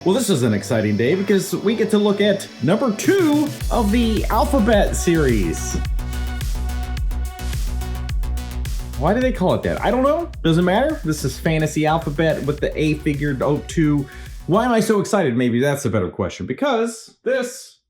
Well, this is an exciting day because we get to look at number 2 of the Alphabet series. Why do they call it that? I don't know. Doesn't matter. This is Fantasy Alphabet with the A figure 02. Why am I so excited? Maybe that's a better question. Because this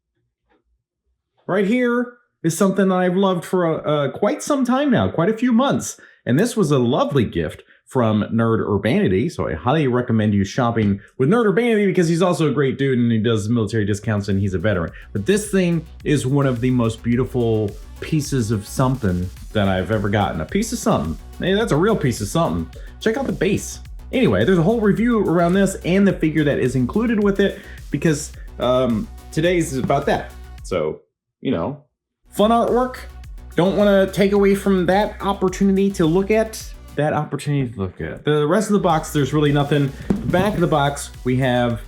right here is something that I've loved for quite some time now, quite a few months. And this was a lovely gift from Nerd Urbanity, so I highly recommend you shopping with Nerd Urbanity because he's also a great dude and he does military discounts and he's a veteran. But this thing is one of the most beautiful pieces of something that I've ever gotten. A piece of something. Hey, that's a real piece of something. Check out the base. Anyway, there's a whole review around this and the figure that is included with it because today's about that. So, you know, fun artwork. Don't want to take away from that opportunity to look at. The rest of the box, there's really nothing. The back of the box, we have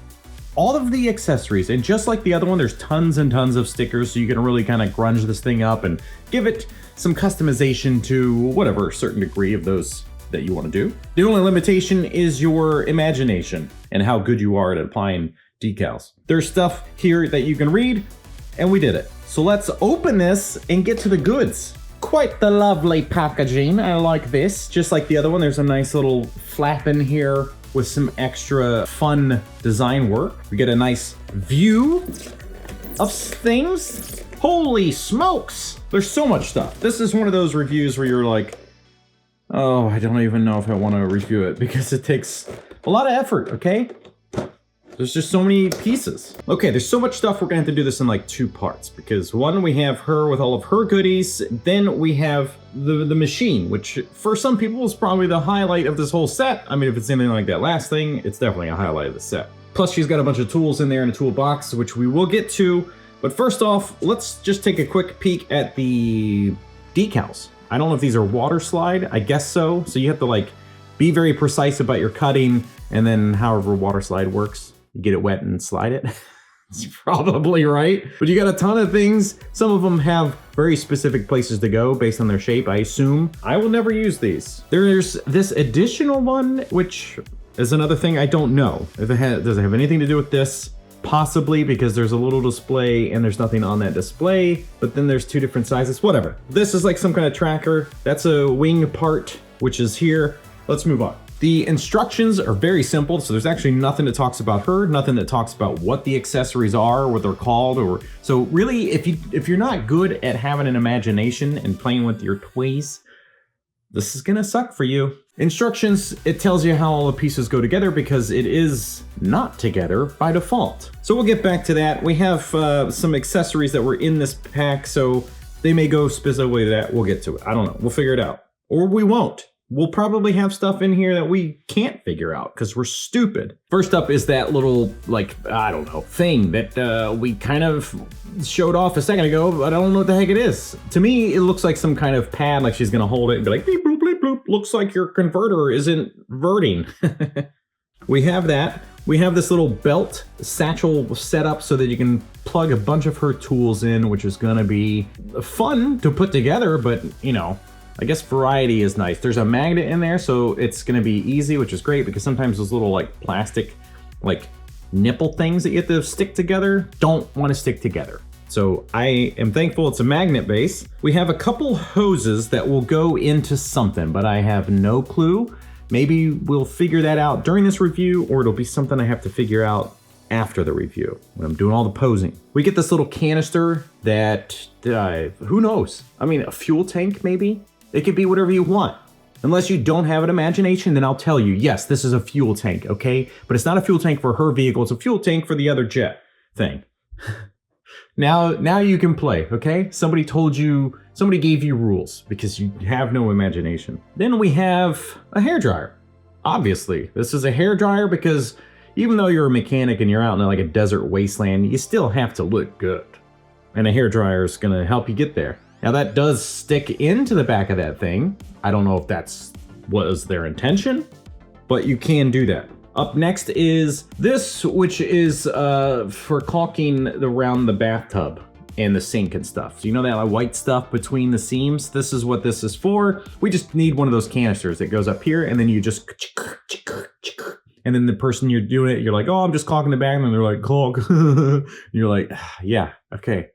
all of the accessories. And just like the other one, there's tons and tons of stickers. So you can really kind of grunge this thing up and give it some customization to whatever certain degree of those that you want to do. The only limitation is your imagination and how good you are at applying decals. There's stuff here that you can read, and we did it. So let's open this and get to the goods. Quite the lovely packaging. I like this. Just like the other one, there's a nice little flap in here with some extra fun design work. We get a nice view of things. Holy smokes! There's so much stuff. This is one of those reviews where you're like, oh, I don't even know if I want to review it because it takes a lot of effort, okay? There's just so many pieces. Okay, there's so much stuff, we're gonna have to do this in like 2 parts because one, we have her with all of her goodies, then we have the machine, which for some people is probably the highlight of this whole set. I mean, if it's anything like that last thing, it's definitely a highlight of the set. Plus she's got a bunch of tools in there in a toolbox, which we will get to. But first off, let's just take a quick peek at the decals. I don't know if these are water slide, I guess so. So you have to like be very precise about your cutting and then however water slide works. You get it wet and slide it. It's probably right. But you got a ton of things. Some of them have very specific places to go based on their shape, I assume. I will never use these. There's this additional one, which is another thing I don't know. Does it have anything to do with this? Possibly, because there's a little display and there's nothing on that display, but then there's 2 different sizes, whatever. This is like some kind of tracker. That's a wing part, which is here. Let's move on. The instructions are very simple, so there's actually nothing that talks about her, nothing that talks about what the accessories are, what they're called, or so really if you're not good at having an imagination and playing with your toys, this is gonna suck for you. Instructions, it tells you how all the pieces go together because it is not together by default. So we'll get back to that. We have some accessories that were in this pack, so they may go specifically to that. We'll get to it. I don't know. We'll figure it out. Or we won't. We'll probably have stuff in here that we can't figure out because we're stupid. First up is that little, like, I don't know, thing that we kind of showed off a second ago, but I don't know what the heck it is. To me, it looks like some kind of pad, like she's gonna hold it and be like, beep, bloop, bleep, bloop. Looks like your converter isn't verting. We have that. We have this little belt satchel set up so that you can plug a bunch of her tools in, which is gonna be fun to put together, but you know, I guess variety is nice. There's a magnet in there, so it's gonna be easy, which is great because sometimes those little like plastic, like nipple things that you have to stick together don't wanna stick together. So I am thankful it's a magnet base. We have a couple hoses that will go into something, but I have no clue. Maybe we'll figure that out during this review, or it'll be something I have to figure out after the review when I'm doing all the posing. We get this little canister that, who knows? I mean, a fuel tank maybe? It could be whatever you want. Unless you don't have an imagination, then I'll tell you, yes, this is a fuel tank, okay? But it's not a fuel tank for her vehicle, it's a fuel tank for the other jet thing. Now you can play, okay? Somebody gave you rules because you have no imagination. Then we have a hairdryer. Obviously, this is a hairdryer because even though you're a mechanic and you're out in like a desert wasteland, you still have to look good. And a hairdryer is gonna help you get there. Now that does stick into the back of that thing. I don't know if that's was their intention, but you can do that. Up next is this, which is for caulking around the bathtub and the sink and stuff. So you know that like white stuff between the seams? This is what this is for. We just need one of those canisters that goes up here and then you just, and then the person you're doing it, you're like, oh, I'm just caulking the back, and they're like, caulk. You're like, yeah, okay.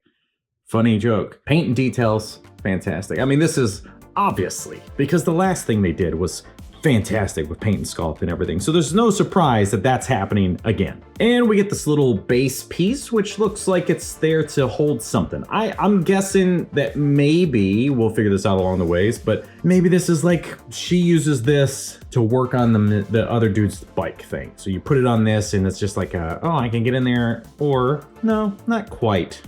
Funny joke. Paint and details, fantastic. I mean, this is obviously because the last thing they did was fantastic with paint and sculpt and everything. So there's no surprise that that's happening again. And we get this little base piece, which looks like it's there to hold something. I'm guessing that maybe we'll figure this out along the ways, but maybe this is like she uses this to work on the other dude's bike thing. So you put it on this and it's just like, oh, I can get in there, or no, not quite.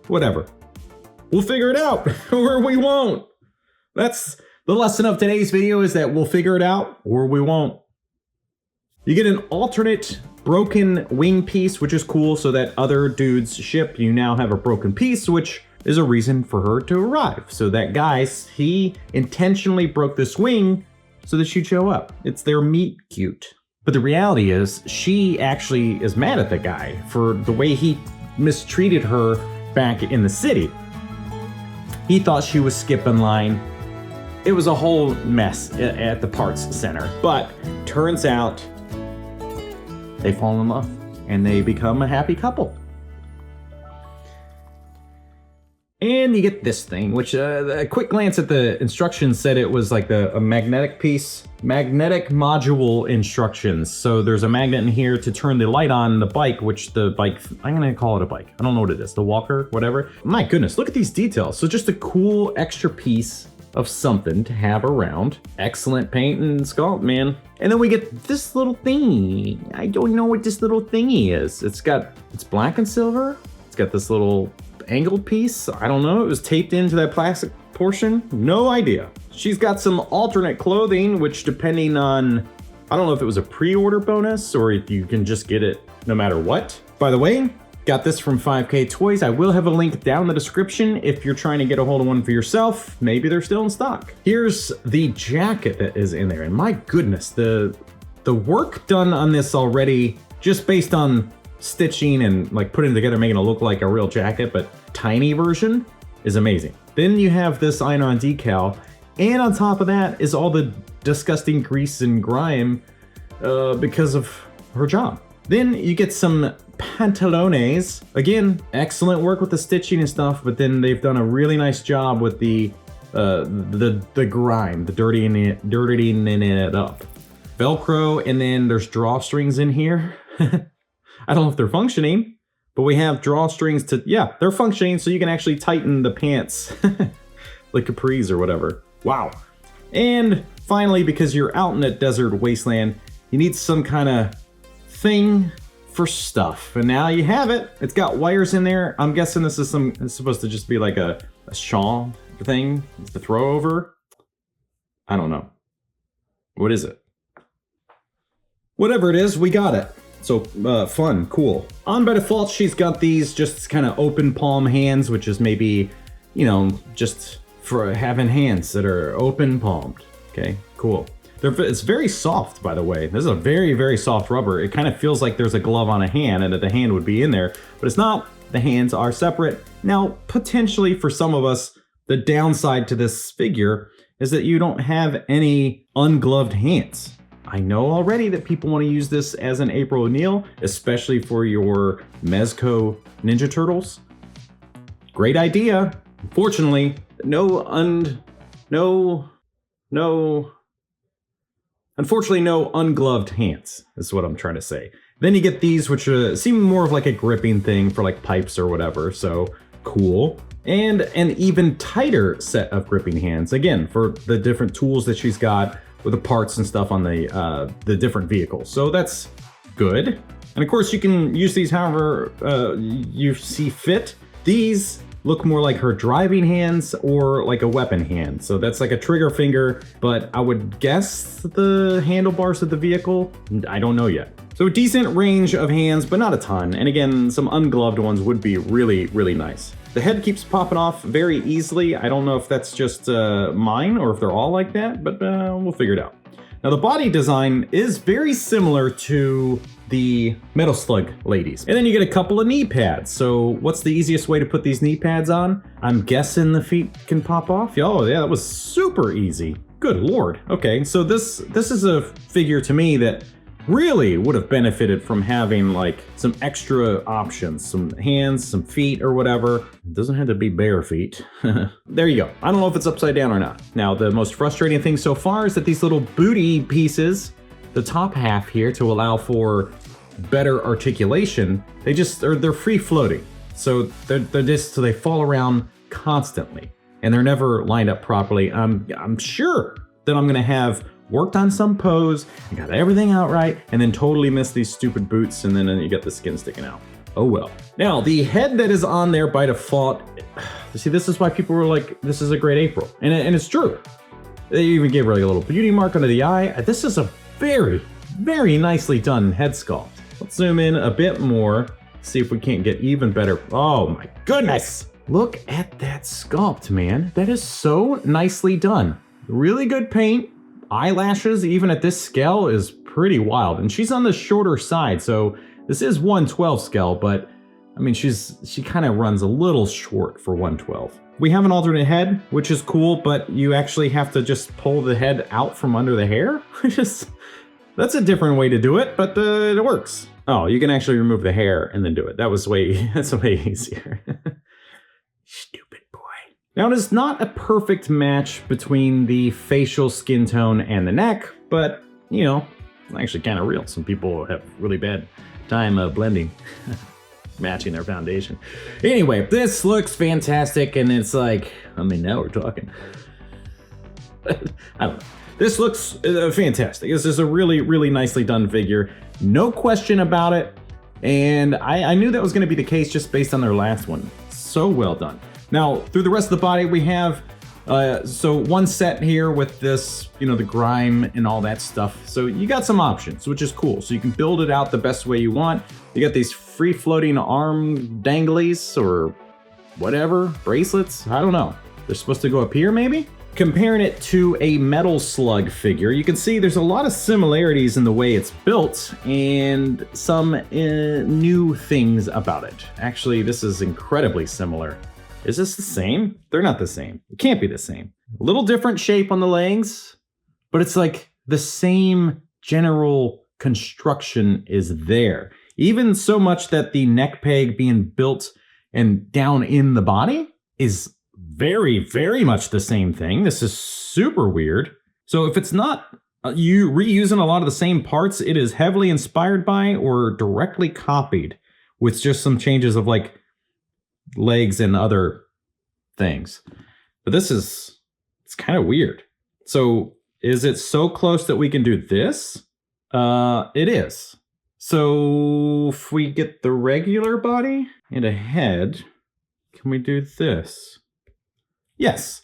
Whatever. We'll figure it out, or we won't. That's the lesson of today's video, is that we'll figure it out or we won't. You get an alternate broken wing piece, which is cool, so that other dude's ship, you now have a broken piece, which is a reason for her to arrive. So that guy, he intentionally broke this wing so that she'd show up. It's their meet cute. But the reality is, she actually is mad at the guy for the way he mistreated her back in the city. He thought she was skipping line. It was a whole mess at the parts center, but turns out they fall in love and they become a happy couple. And you get this thing, which a quick glance at the instructions said it was like a magnetic piece, magnetic module instructions. So there's a magnet in here to turn the light on the bike, which the bike, I'm gonna call it a bike. I don't know what it is, the walker, whatever. My goodness, look at these details. So just a cool extra piece of something to have around. Excellent paint and sculpt, man. And then we get this little thingy. I don't know what this little thingy is. It's black and silver. It's got this little angled piece. I don't know. It was taped into that plastic portion. No idea. She's got some alternate clothing, which depending on, I don't know if it was a pre-order bonus or if you can just get it no matter what. By the way, got this from 5K Toys. I will have a link down in the description if you're trying to get a hold of one for yourself. Maybe they're still in stock. Here's the jacket that is in there. And my goodness, the work done on this already, just based on stitching and like putting it together, making it look like a real jacket, but tiny version, is amazing. Then you have this iron-on decal. And on top of that is all the disgusting grease and grime because of her job. Then you get some pantalones. Again, excellent work with the stitching and stuff, but then they've done a really nice job with the grime, the dirtying it up. Velcro, and then there's drawstrings in here. I don't know if they're functioning, but we have drawstrings to, yeah, they're functioning, so you can actually tighten the pants, like capris or whatever. Wow. And finally, because you're out in a desert wasteland, you need some kind of thing for stuff, and now you have it. It's got wires in there. I'm guessing this is it's supposed to just be like a shawl thing to throw over. I don't know. What is it? Whatever it is, we got it. So fun, cool. On by default, she's got these just kind of open palm hands, which is maybe, you know, just for having hands that are open palmed. Okay, cool. It's very soft, by the way. This is a very, very soft rubber. It kind of feels like there's a glove on a hand and that the hand would be in there, but it's not. The hands are separate. Now, potentially for some of us, the downside to this figure is that you don't have any ungloved hands. I know already that people want to use this as an April O'Neil, especially for your Mezco Ninja Turtles. Great idea. Unfortunately, Unfortunately, no ungloved hands, is what I'm trying to say. Then you get these, which seem more of like a gripping thing for like pipes or whatever, so cool. And an even tighter set of gripping hands, again, for the different tools that she's got with the parts and stuff on the different vehicles. So that's good. And of course, you can use these however you see fit. These look more like her driving hands or like a weapon hand. So that's like a trigger finger, but I would guess the handlebars of the vehicle, I don't know yet. So a decent range of hands, but not a ton. And again, some ungloved ones would be really, really nice. The head keeps popping off very easily. I don't know if that's just mine or if they're all like that, but we'll figure it out. Now the body design is very similar to the Metal Slug ladies. And then you get a couple of knee pads. So what's the easiest way to put these knee pads on? I'm guessing the feet can pop off. Oh yeah, that was super easy. Good Lord. Okay, so this is a figure to me that really would have benefited from having like some extra options, some hands, some feet or whatever. It doesn't have to be bare feet. There you go. I don't know if it's upside down or not. Now, the most frustrating thing so far is that these little booty pieces, the top half here to allow for better articulation, they're free floating. So they fall around constantly and they're never lined up properly. I'm sure that I'm gonna have worked on some pose and got everything out right and then totally missed these stupid boots and then you get the skin sticking out. Oh well. Now the head that is on there by default, see, this is why people were like, this is a great April. And it's true. They even gave her like a little beauty mark under the eye. This is a very, very nicely done head sculpt. Let's zoom in a bit more, see if we can't get even better. Oh my goodness. Look at that sculpt, man. That is so nicely done. Really good paint. Eyelashes, even at this scale, is pretty wild. And she's on the shorter side, so this is 1/12 scale, but I mean, she kind of runs a little short for 1/12. We have an alternate head, which is cool, but you actually have to just pull the head out from under the hair. That's a different way to do it, but it works. Oh, you can actually remove the hair and then do it. That's way easier. Stupid boy. Now, it is not a perfect match between the facial skin tone and the neck, but, you know, it's actually kind of real. Some people have really bad time blending, matching their foundation. Anyway, this looks fantastic, and it's like, I mean, now we're talking. I don't know. This looks fantastic. This is a really, really nicely done figure. No question about it. And I knew that was going to be the case just based on their last one. So well done. Now, through the rest of the body, we have, so one set here with this, you know, the grime and all that stuff. So you got some options, which is cool. So you can build it out the best way you want. You got these free floating arm danglies or whatever, bracelets. I don't know. They're supposed to go up here maybe? Comparing it to a metal slug figure, you can see there's a lot of similarities in the way it's built and some new things about it. Actually, this is incredibly similar. Is this the same? They're not the same. It can't be the same. A little different shape on the legs, but it's like the same general construction is there. Even so much that the neck peg being built and down in the body is very, very much the same thing. This is super weird. So if it's not you reusing a lot of the same parts, it is heavily inspired by or directly copied with just some changes of like legs and other things. But this is, it's kind of weird. So is it so close that we can do this? It is. So if we get the regular body and a head, can we do this? Yes.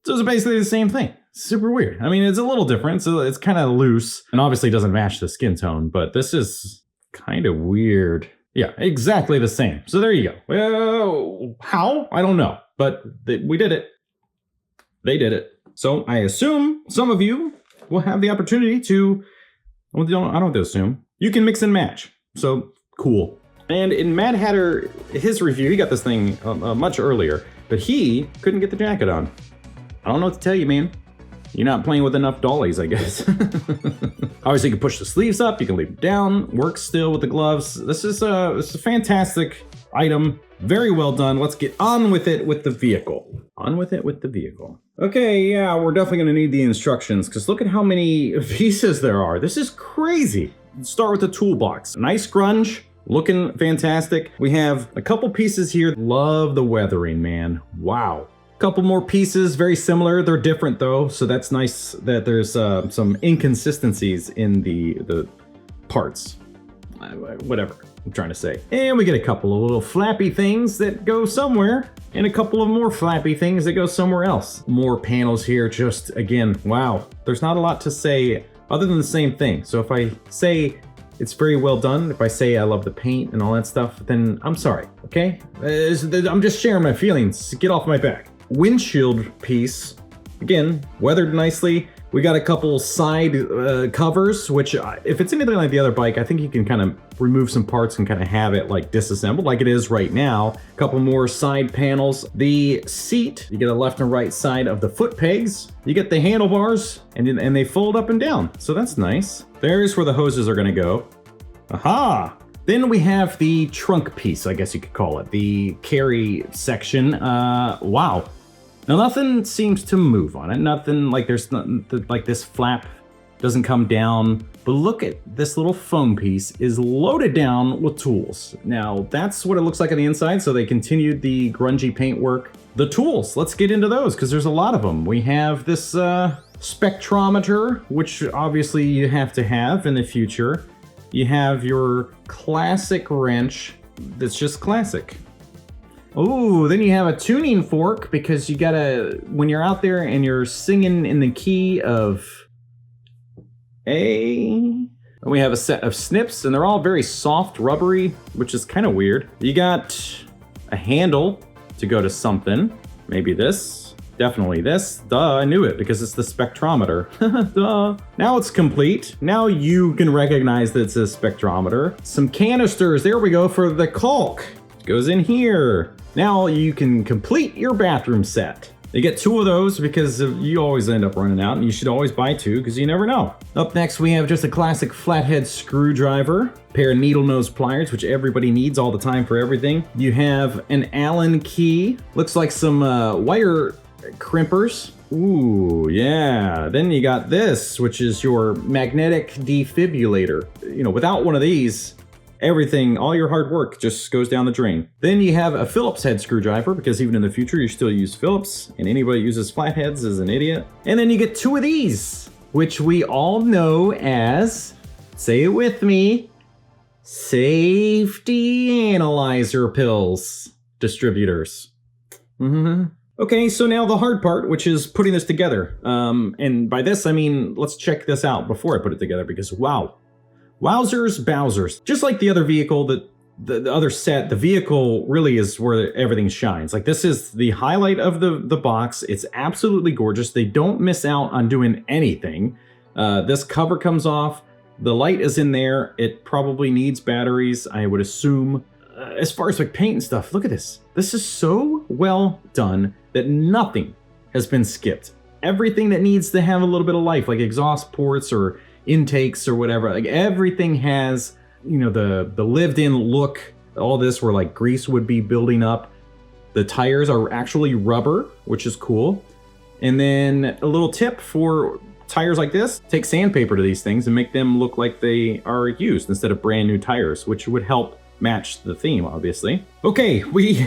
So it's basically the same thing. Super weird. I mean, it's a little different, so it's kind of loose and obviously doesn't match the skin tone, but this is kind of weird. Yeah, exactly the same. So there you go. Well, how? I don't know, but we did it. They did it. So I assume some of you will have the opportunity to, I don't have to assume, you can mix and match. So cool. And in Mad Hatter, his review, he got this thing much earlier, but he couldn't get the jacket on. I don't know what to tell you, man. You're not playing with enough dollies, I guess. Obviously, you can push the sleeves up, you can leave them down, works still with the gloves. This is a fantastic item. Very well done. Let's get on with it with the vehicle. On with it with the vehicle. Okay, yeah, we're definitely gonna need the instructions because look at how many pieces there are. This is crazy. Let's start with the toolbox. Nice grunge. Looking fantastic. We have a couple pieces here. Love the weathering, man. Wow. Couple more pieces, very similar. They're different though, so that's nice that there's some inconsistencies in the parts. Whatever I'm trying to say. And we get a couple of little flappy things that go somewhere, and a couple of more flappy things that go somewhere else. More panels here, just again, wow. There's not a lot to say other than the same thing. So if I say it's very well done, if I say I love the paint and all that stuff, then I'm sorry, okay? I'm just sharing my feelings. Get off my back. Windshield piece, again, weathered nicely. We got a couple side covers, which if it's anything like the other bike, I think you can kind of remove some parts and kind of have it like disassembled like it is right now. A couple more side panels. The seat, you get a left and right side of the foot pegs. You get the handlebars and they fold up and down. So that's nice. There's where the hoses are gonna go. Aha! Then we have the trunk piece, I guess you could call it. The carry section. Wow. Now nothing seems to move on it. Nothing like there's nothing like this flap doesn't come down. But look at this little foam piece is loaded down with tools. Now that's what it looks like on the inside. So they continued the grungy paintwork. The tools, let's get into those because there's a lot of them. We have this spectrometer, which obviously you have to have in the future. You have your classic wrench that's just classic. Oh, then you have a tuning fork because you gotta, when you're out there and you're singing in the key of A. And we have a set of snips and they're all very soft, rubbery, which is kind of weird. You got a handle to go to something. Maybe this, definitely this. Duh, I knew it because it's the spectrometer. Duh. Now it's complete. Now you can recognize that it's a spectrometer. Some canisters, there we go for the caulk. Goes in here. Now you can complete your bathroom set. You get 2 of those because you always end up running out and you should always buy 2 because you never know. Up next we have just a classic flathead screwdriver, pair of needle nose pliers, which everybody needs all the time for everything. You have an Allen key, looks like some wire crimpers. Ooh, yeah. Then you got this, which is your magnetic defibrillator. You know, without one of these, everything, all your hard work just goes down the drain. Then you have a Phillips head screwdriver because even in the future you still use Phillips and anybody who uses flatheads is an idiot. And then you get 2 of these, which we all know as, say it with me, safety analyzer pills distributors. Okay, so now the hard part, which is putting this together. And by this I mean, let's check this out before I put it together because wow. Wowzers, Bowsers. Just like the other vehicle, the other set, the vehicle really is where everything shines. Like this is the highlight of the box. It's absolutely gorgeous. They don't miss out on doing anything. This cover comes off. The light is in there. It probably needs batteries, I would assume. As far as like paint and stuff, look at this. This is so well done that nothing has been skipped. Everything that needs to have a little bit of life, like exhaust ports or intakes or whatever, like everything has, you know, the lived-in look. All this where like grease would be building up. The tires are actually rubber, which is cool. And then a little tip for tires like this, take sandpaper to these things and make them look like they are used instead of brand new tires, which would help match the theme, obviously. Okay, we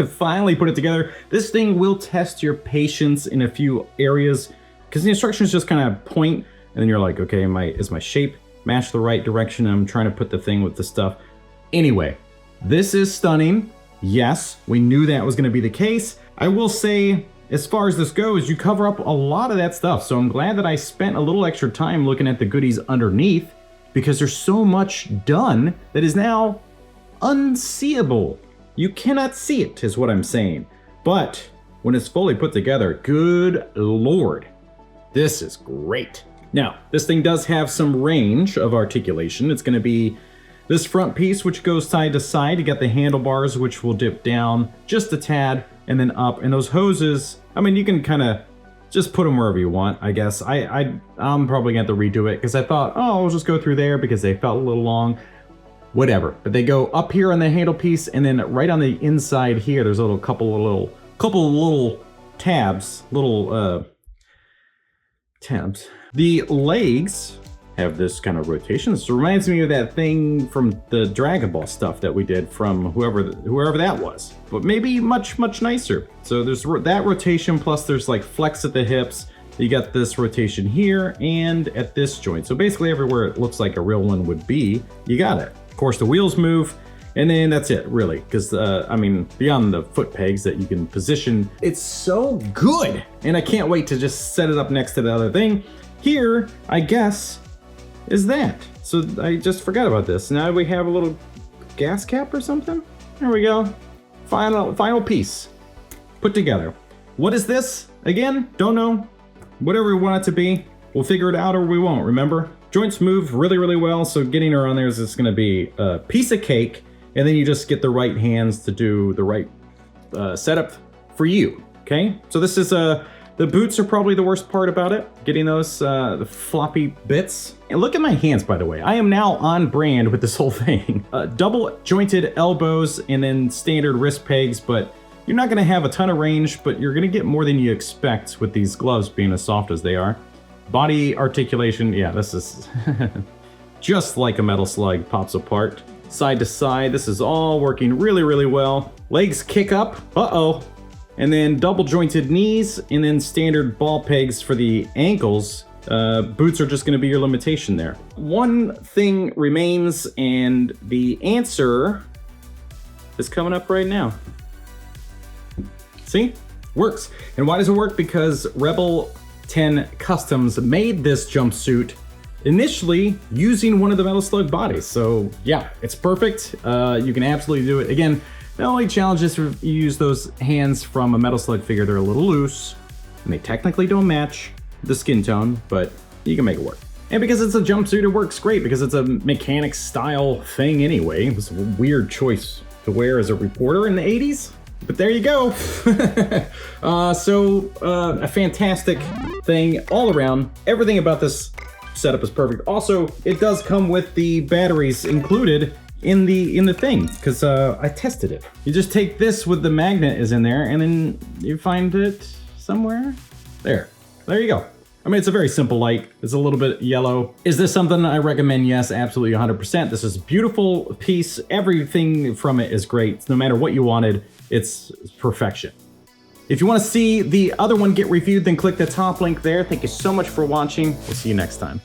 finally put it together. This thing will test your patience in a few areas because the instructions just kind of point and then you're like, okay, is my shape match the right direction? I'm trying to put the thing with the stuff. Anyway, this is stunning. Yes, we knew that was going to be the case. I will say, as far as this goes, you cover up a lot of that stuff. So I'm glad that I spent a little extra time looking at the goodies underneath because there's so much done that is now unseeable. You cannot see it, is what I'm saying. But when it's fully put together, good Lord, this is great. Now, this thing does have some range of articulation. It's going to be this front piece, which goes side to side. You got the handlebars, which will dip down just a tad and then up. And those hoses, I mean, you can kind of just put them wherever you want, I guess. I'm probably going to have to redo it because I thought, oh, I'll just go through there because they felt a little long. Whatever. But they go up here on the handle piece and then right on the inside here, there's a couple of little tabs, tabs. The legs have this kind of rotation. This reminds me of that thing from the Dragon Ball stuff that we did from whoever that was, but maybe much nicer. So there's that rotation plus there's like flex at the hips. You got this rotation here and at this joint. So basically everywhere it looks like a real one would be, you got it. Of course the wheels move and then that's it really. Because I mean, beyond the foot pegs that you can position, it's so good. And I can't wait to just set it up next to the other thing. Here, I guess, is that. So I just forgot about this. Now we have a little gas cap or something. There we go. Final piece put together. What is this? Again, don't know. Whatever we want it to be. We'll figure it out or we won't, remember? Joints move really, really well, so getting her on there is just gonna be a piece of cake, and then you just get the right hands to do the right setup for you, okay? So this is, the boots are probably the worst part about it, getting those the floppy bits. And look at my hands, by the way. I am now on brand with this whole thing. Double jointed elbows and then standard wrist pegs, but you're not gonna have a ton of range, but you're gonna get more than you expect with these gloves being as soft as they are. Body articulation, yeah, this is just like a metal slug, pops apart. Side to side, this is all working really, really well. Legs kick up, uh-oh. And then double jointed knees, and then standard ball pegs for the ankles. Boots are just gonna be your limitation there. One thing remains, and the answer is coming up right now. See? Works. And why does it work? Because Rebel 10 Customs made this jumpsuit initially using one of the Metal Slug bodies. So yeah, it's perfect. You can absolutely do it. Again, the only challenge is if you use those hands from a Metal Slug figure, they're a little loose, and they technically don't match the skin tone, but you can make it work. And because it's a jumpsuit, it works great because it's a mechanic style thing anyway. It was a weird choice to wear as a reporter in the 80s, but there you go. A fantastic thing all around. Everything about this setup is perfect. Also, it does come with the batteries included in the thing, because I tested it. You just take this with the magnet is in there, and then you find it somewhere. There you go. I mean, it's a very simple light. It's a little bit yellow. Is this something I recommend? Yes, absolutely 100%. This is a beautiful piece. Everything from it is great. No matter what you wanted, it's perfection. If you want to see the other one get reviewed, then click the top link there. Thank you so much for watching. We'll see you next time.